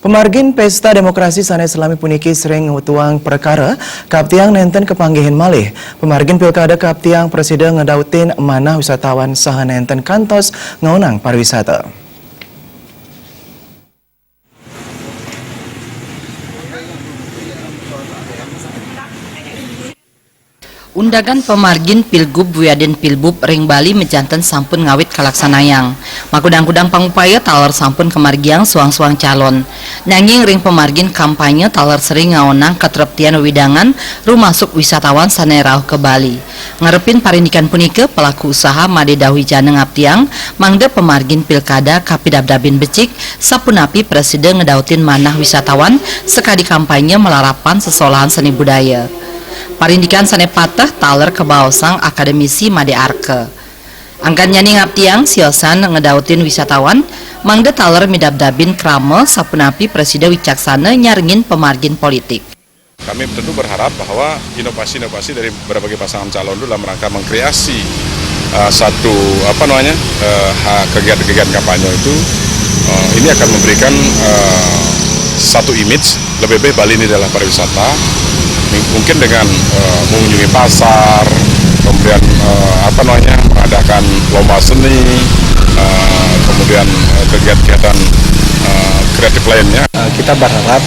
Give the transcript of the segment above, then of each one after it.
Pemargin Pesta Demokrasi sanes selami puniki sering ngutuang perkara kaptiang nenten kepanggihan malih. Pemargin Pilkada kaptiang Presiden ngedautin manah wisatawan saha nenten kantos ngaunang pariwisata. Undagan pemargin Pilgub Wiaden Pilbub ring Bali mejanten sampun ngawit kalaksanayang. Makudang-kudang pangupaya taler sampun kemargiang suang-suang calon. Nanging ring pemargin kampanye taler sering ngaonang ketereptian widangan rumasuk wisatawan sanerauh ke Bali. Ngarepin parindikan punike pelaku usaha Made Dawijana ngaptiang mangde pemargin pilkada kapidabdabin becik sapunapi presiden ngedautin manah wisatawan sekadi kampanye melarapan sesolahan seni budaya. Parindikan sane patah taler kebaosang akademisi Made Arke. Angkan nyani ngaptiang siosan ngedautin wisatawan mangde taler midabdabin krame sapunapi presiden wicaksana nyaringin pemargin politik. Kami tentu berharap bahwa inovasi-inovasi dari berbagai pasangan calon dalam rangka mengkreasi kegiatan-kegiatan kampanye itu ini akan memberikan satu image lebih baik Bali ini adalah pariwisata. Mungkin dengan mengunjungi pasar, kemudian mengadakan lomba seni, kemudian kegiatan-kegiatan kreatif lainnya. Kita berharap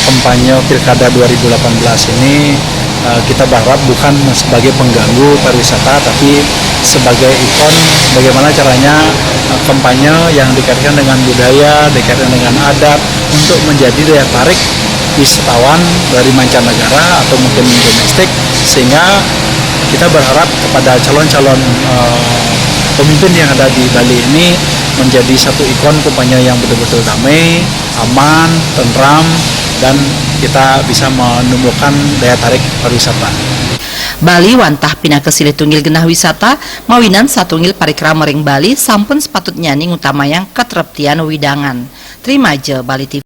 kampanye Pilkada 2018 ini kita berharap bukan sebagai pengganggu pariwisata, tapi sebagai ikon bagaimana caranya kampanye yang dikaitkan dengan budaya, dikaitkan dengan adat untuk menjadi daya tarik wisatawan dari mancanegara atau mungkin domestik, sehingga kita berharap kepada calon-calon pemimpin yang ada di Bali ini menjadi satu ikon kampanye yang betul-betul damai, aman, tentram, dan kita bisa menumbuhkan daya tarik pariwisata. Bali wantah pindah ke silih tunggil genah wisata mawinan satunggil parikrama ring Bali sampun sepatutnya ning utamayang ketereptian widangan. Terima aja Bali TV.